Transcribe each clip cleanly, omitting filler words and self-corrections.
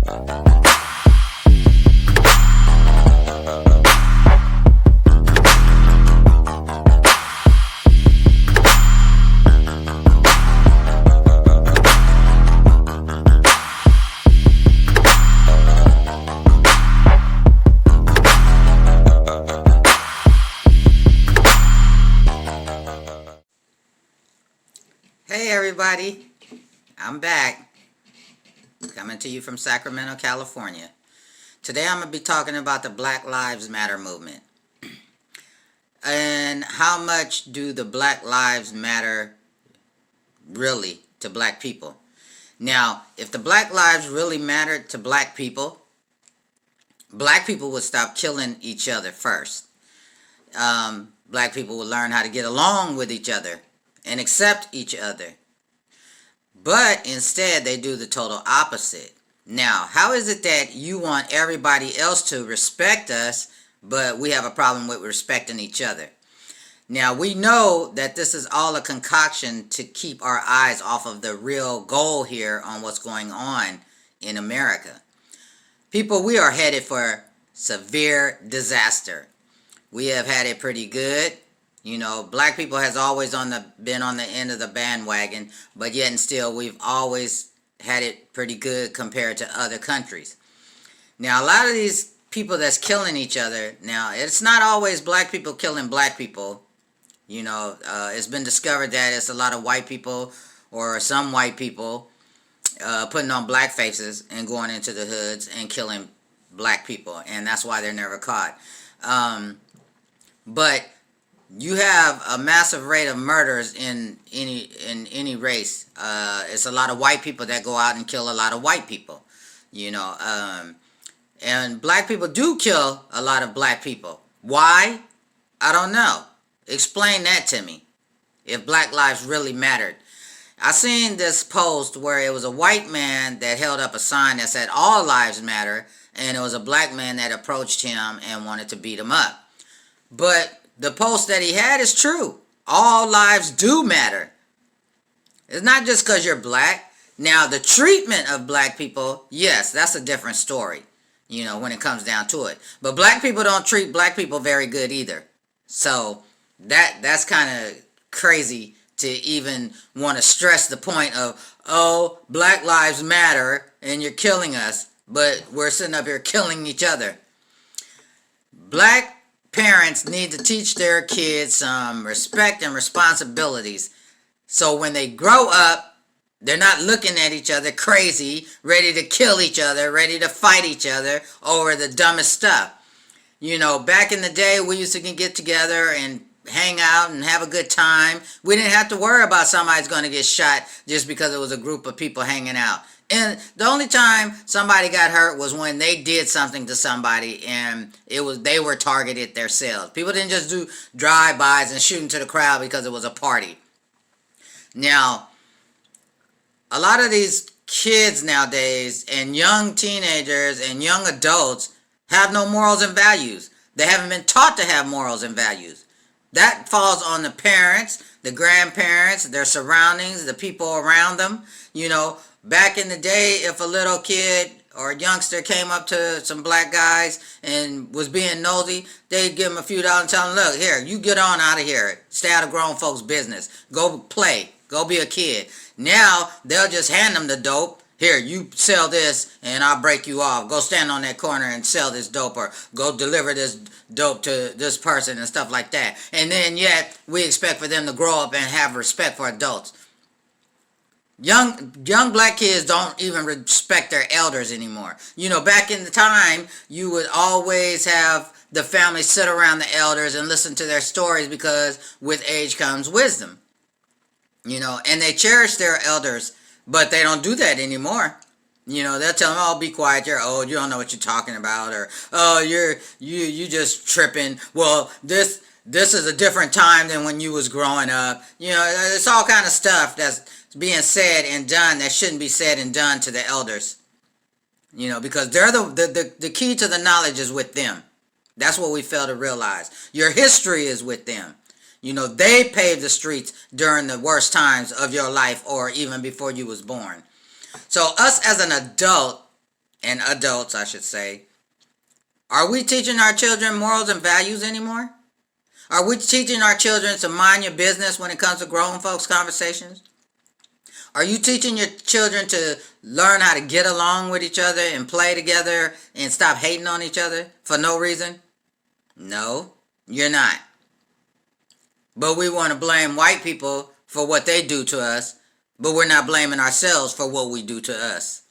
Hey everybody, I'm back, coming to you from Sacramento, California. Today I'm going to be talking about the Black Lives Matter movement. And how much do the Black Lives Matter really to black people? Now, if the Black Lives really mattered to black people would stop killing each other first. Black people would learn how to get along with each other and accept each other. But instead, they do the total opposite. Now, how is it that you want everybody else to respect us, but we have a problem with respecting each other? Now, we know that this is all a concoction to keep our eyes off of the real goal here on what's going on in America. People, we are headed for severe disaster. We have had it pretty good. You know, black people has always been on the end of the bandwagon, but yet and still we've always had it pretty good compared to other countries. Now, a lot of these people that's killing each other, now, it's not always black people killing black people. You know, it's been discovered that it's a lot of white people or some white people putting on black faces and going into the hoods and killing black people, and that's why they're never caught. But you have a massive rate of murders in any race. It's a lot of white people that go out and kill a lot of white people, you know. And black people do kill a lot of black people. Why? I don't know. Explain that to me. If black lives really mattered. I seen this post where it was a white man that held up a sign that said all lives matter, and it was a black man that approached him and wanted to beat him up. But the post that he had is true. All lives do matter. It's not just because you're black. Now, the treatment of black people, yes, that's a different story, you know, when it comes down to it. But black people don't treat black people very good either. So that's kind of crazy to even want to stress the point of, oh, black lives matter and you're killing us, but we're sitting up here killing each other. Black parents need to teach their kids some respect and responsibilities, so when they grow up, they're not looking at each other crazy, ready to kill each other, ready to fight each other over the dumbest stuff. You know, back in the day, we used to get together and hang out and have a good time. We didn't have to worry about somebody's going to get shot just because it was a group of people hanging out. And the only time somebody got hurt was when they did something to somebody and they were targeted themselves. People didn't just do drive-bys and shoot into the crowd because it was a party. Now, a lot of these kids nowadays and young teenagers and young adults have no morals and values. They haven't been taught to have morals and values. That falls on the parents, the grandparents, their surroundings, the people around them. You know, back in the day, if a little kid or a youngster came up to some black guys and was being nosy, they'd give them a few dollars and tell them, look, here, you get on out of here. Stay out of grown folks' business. Go play. Go be a kid. Now, they'll just hand them the dope. Here, you sell this and I'll break you off. Go stand on that corner and sell this dope, or go deliver this dope to this person and stuff like that. And then yet, we expect for them to grow up and have respect for adults. Young black kids don't even respect their elders anymore. You know, back in the time, you would always have the family sit around the elders and listen to their stories, because with age comes wisdom. You know, and they cherish their elders, but they don't do that anymore. You know, they'll tell them, oh, be quiet, you're old, you don't know what you're talking about, or, oh, you just tripping. Well, this is a different time than when you was growing up. You know, it's all kind of stuff that's being said and done that shouldn't be said and done to the elders. You know, because they're the key to the knowledge is with them. That's what we fail to realize. Your history is with them. You know, they paved the streets during the worst times of your life, or even before you was born. So us as an adult and adults, I should say, are we teaching our children morals and values anymore? Are we teaching our children to mind your business when it comes to grown folks conversations? Are you teaching your children to learn how to get along with each other and play together and stop hating on each other for no reason? No, you're not. But we want to blame white people for what they do to us, but we're not blaming ourselves for what we do to us.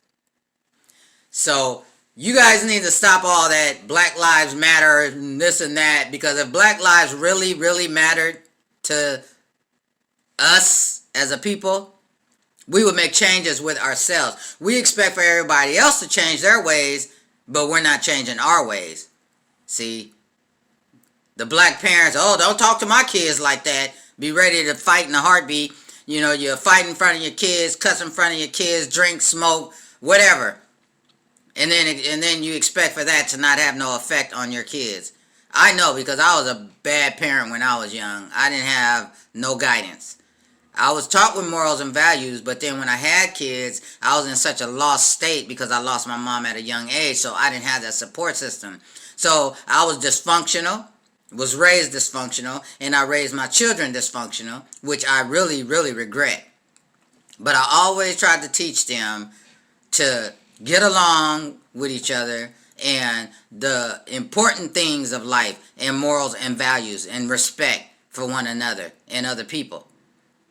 So you guys need to stop all that Black Lives Matter and this and that, because if Black lives really, really mattered to us as a people, we would make changes with ourselves. We expect for everybody else to change their ways, but we're not changing our ways. See, the black parents, oh, don't talk to my kids like that. Be ready to fight in a heartbeat. You know, you fight in front of your kids, cuss in front of your kids, drink, smoke, whatever. And then you expect for that to not have no effect on your kids. I know, because I was a bad parent when I was young. I didn't have no guidance. I was taught with morals and values, but then when I had kids, I was in such a lost state because I lost my mom at a young age, so I didn't have that support system. So I was dysfunctional, was raised dysfunctional, and I raised my children dysfunctional, which I really, really regret. But I always tried to teach them to get along with each other and the important things of life and morals and values and respect for one another and other people.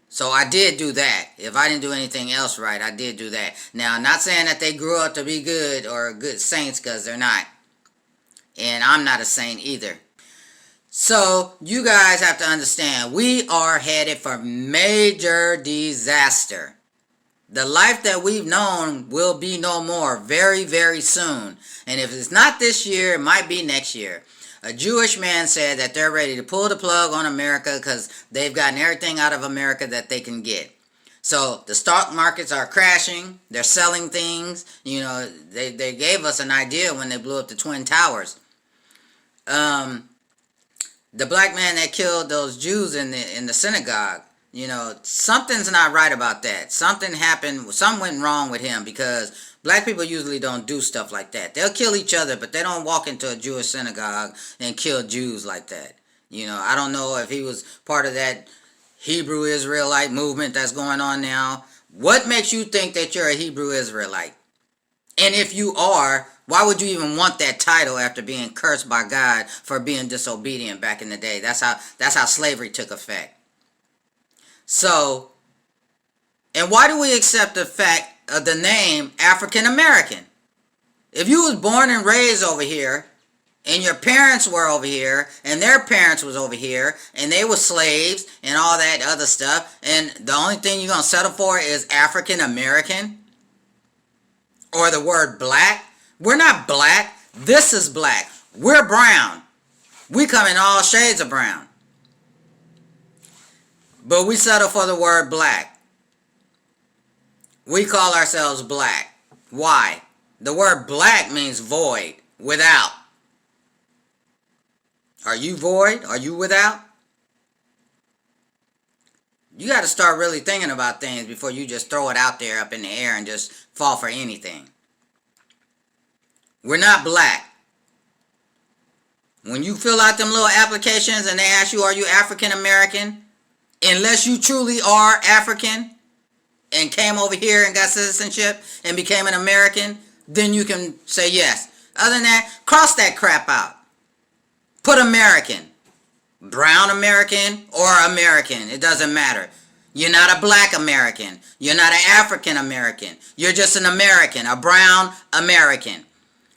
So I did do that. If I didn't do anything else right, I did do that. Now, I'm not saying that they grew up to be good or good saints, because they're not. And I'm not a saint either. So you guys have to understand, we are headed for major disaster. The life that we've known will be no more very, very soon. And if it's not this year, it might be next year. A Jewish man said that they're ready to pull the plug on America because they've gotten everything out of America that they can get. So the stock markets are crashing. They're selling things. You know, they gave us an idea when they blew up the Twin Towers. The black man that killed those Jews in the synagogue, you know, something's not right about that. Something happened. Something went wrong with him, because black people usually don't do stuff like that. They'll kill each other, but they don't walk into a Jewish synagogue and kill Jews like that. You know, I don't know if he was part of that Hebrew Israelite movement that's going on now. What makes you think that you're a Hebrew Israelite? And if you are, why would you even want that title after being cursed by God for being disobedient back in the day? That's how slavery took effect. So, and why do we accept the fact of the name African American? If you was born and raised over here, and your parents were over here, and their parents was over here, and they were slaves, and all that other stuff, and the only thing you're going to settle for is African American, or the word black. We're not black. This is black. We're brown. We come in all shades of brown. But we settle for the word black. We call ourselves black. Why? The word black means void, without. Are you void? Are you without? You got to start really thinking about things before you just throw it out there up in the air and just fall for anything. We're not black. When you fill out them little applications and they ask you, are you African American? Unless you truly are African and came over here and got citizenship and became an American, then you can say yes. Other than that, cross that crap out. Put American. Brown American or American. It doesn't matter. You're not a black American. You're not an African American. You're just an American, a brown American.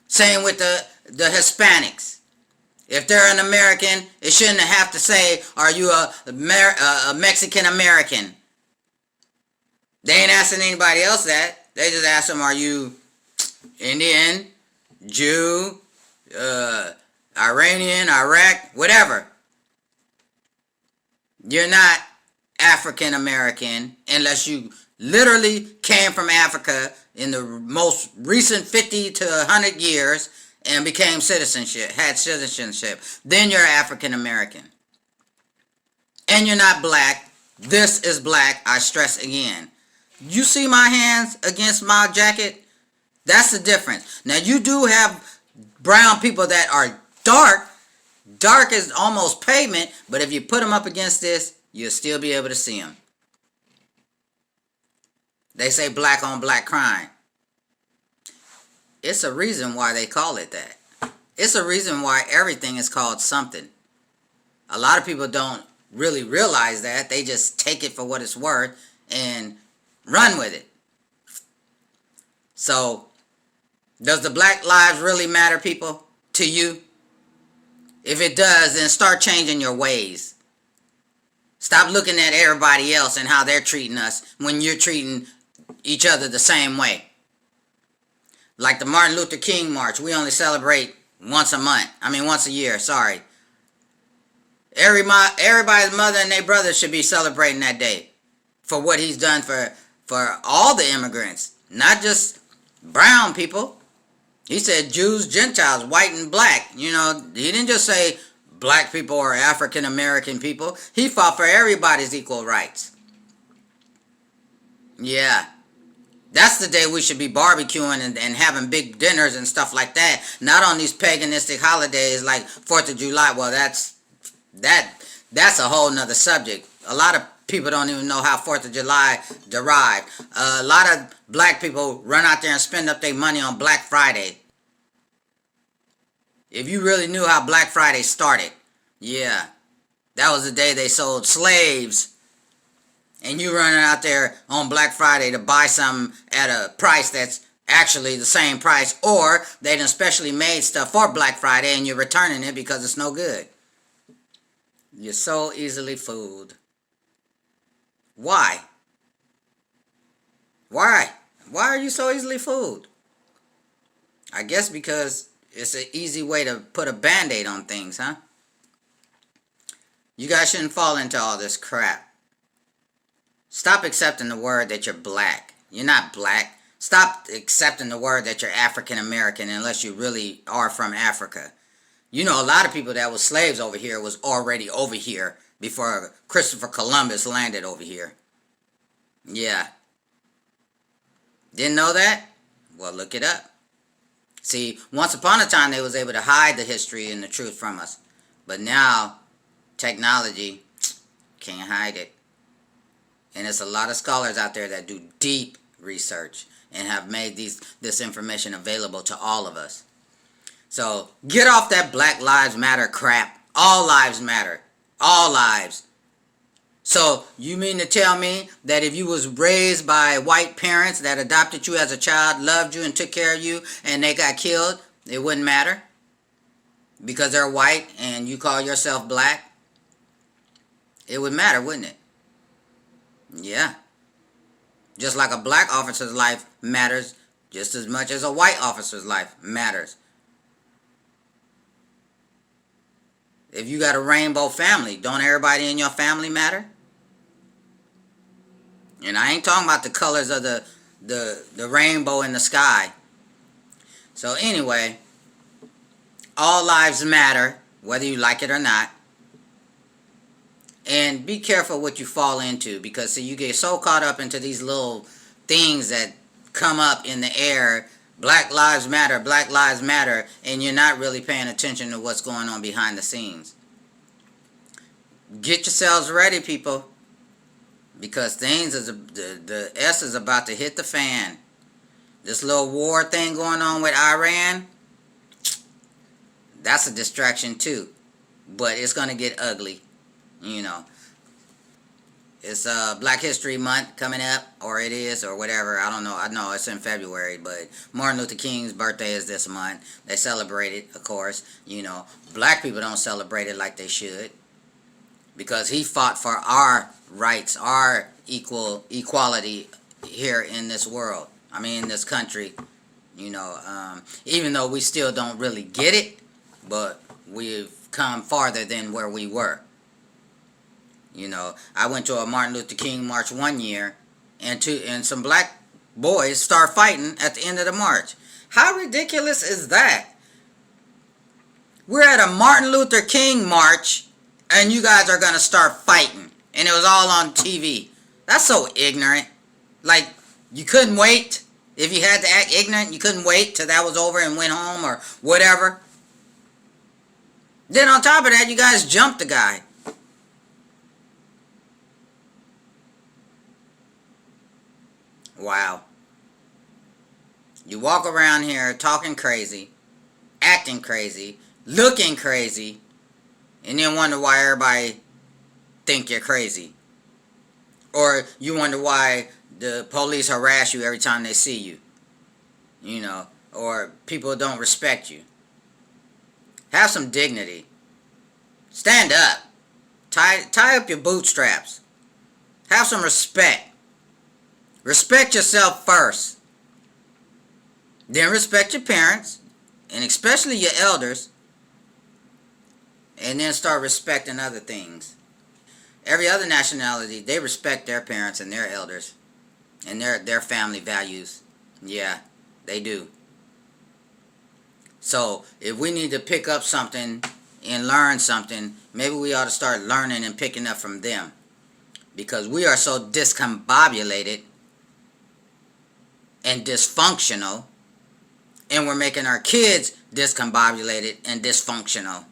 Same with the Hispanics. If they're an American, it shouldn't have to say, are you a Mexican American? They ain't asking anybody else that. They just ask them, are you Indian, Jew, Iranian, Iraq, whatever. You're not African American unless you literally came from Africa in the most recent 50 to 100 years and became had citizenship. Then you're African American. And you're not black. This is black, I stress again. You see my hands against my jacket? That's the difference. Now you do have brown people that are dark. Dark is almost pavement, but if you put them up against this, you'll still be able to see them. They say black on black crime. It's a reason why they call it that. It's a reason why everything is called something. A lot of people don't really realize that. They just take it for what it's worth and run with it. So, does the Black Lives really matter, people, to you? If it does, then start changing your ways. Stop looking at everybody else and how they're treating us when you're treating each other the same way. Like the Martin Luther King March, we only celebrate once a year, sorry. Everybody's mother and their brother should be celebrating that day for what he's done for all the immigrants, not just brown people. He said Jews, Gentiles, white and black. You know, he didn't just say black people or African American people. He fought for everybody's equal rights. Yeah. That's the day we should be barbecuing and having big dinners and stuff like that. Not on these paganistic holidays like 4th of July. Well, that's a whole nother subject. A lot of people don't even know how 4th of July derived. A lot of black people run out there and spend up their money on Black Friday. If you really knew how Black Friday started, yeah, that was the day they sold slaves. And you running out there on Black Friday to buy something at a price that's actually the same price, or they done specially made stuff for Black Friday and you're returning it because it's no good. You're so easily fooled. Why? Why? Why are you so easily fooled? I guess because it's an easy way to put a band-aid on things, huh? You guys shouldn't fall into all this crap. Stop accepting the word that you're black. You're not black. Stop accepting the word that you're African American unless you really are from Africa. You know, a lot of people that was slaves over here was already over here before Christopher Columbus landed over here. Yeah. Didn't know that? Well, look it up. See, once upon a time they was able to hide the history and the truth from us. But now, technology can't hide it. And there's a lot of scholars out there that do deep research and have made this information available to all of us. So get off that Black Lives Matter crap. All lives matter. All lives. So you mean to tell me that if you was raised by white parents that adopted you as a child, loved you and took care of you, and they got killed, it wouldn't matter? Because they're white and you call yourself black? It would matter, wouldn't it? Yeah. Just like a black officer's life matters just as much as a white officer's life matters. If you got a rainbow family, don't everybody in your family matter? And I ain't talking about the colors of the rainbow in the sky. So anyway, all lives matter, whether you like it or not. And be careful what you fall into, because see, you get so caught up into these little things that come up in the air, Black Lives Matter, and you're not really paying attention to what's going on behind the scenes. Get yourselves ready, people, because the S is about to hit the fan. This little war thing going on with Iran, that's a distraction too, but it's going to get ugly. You know, it's Black History Month coming up, or it is, or whatever. I don't know. I know it's in February, but Martin Luther King's birthday is this month. They celebrate it, of course. You know, black people don't celebrate it like they should, because he fought for our rights, our equality here in this world. I mean, in this country. You know, even though we still don't really get it, but we've come farther than where we were. You know, I went to a Martin Luther King march one year, and some black boys start fighting at the end of the march. How ridiculous is that? We're at a Martin Luther King march, and you guys are going to start fighting. And it was all on TV. That's so ignorant. Like, you couldn't wait? If you had to act ignorant, you couldn't wait till that was over and went home or whatever. Then on top of that, you guys jumped the guy. Wow. You walk around here talking crazy, acting crazy, looking crazy, and then wonder why everybody think you're crazy. Or you wonder why the police harass you every time they see you. You know, or people don't respect you. Have some dignity. Stand up. Tie up your bootstraps. Have some respect. Respect yourself first. Then respect your parents, and especially your elders, and then start respecting other things. Every other nationality, they respect their parents and their elders and their family values. Yeah, they do. So if we need to pick up something and learn something, maybe we ought to start learning and picking up from them. Because we are so discombobulated and dysfunctional, and we're making our kids discombobulated and dysfunctional.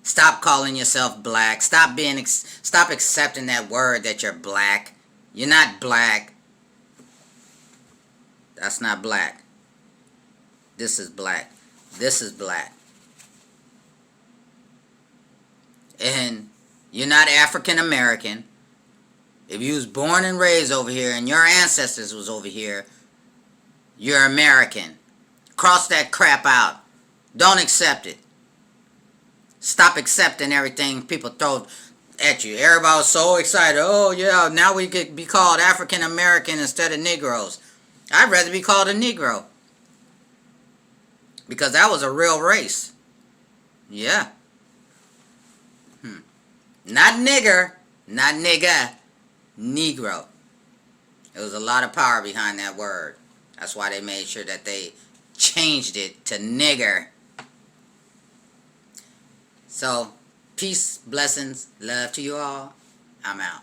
Stop calling yourself black. Stop accepting that word that you're black. You're not black. That's not black. This is black. This is black. And you're not African American. If you was born and raised over here and your ancestors was over here, you're American. Cross that crap out. Don't accept it. Stop accepting everything people throw at you. Everybody was so excited. Oh yeah, now we could be called African American instead of Negroes. I'd rather be called a Negro. Because that was a real race. Yeah. Not nigger. Not nigga. Negro. There was a lot of power behind that word. That's why they made sure that they changed it to nigger. So, peace, blessings, love to you all. I'm out.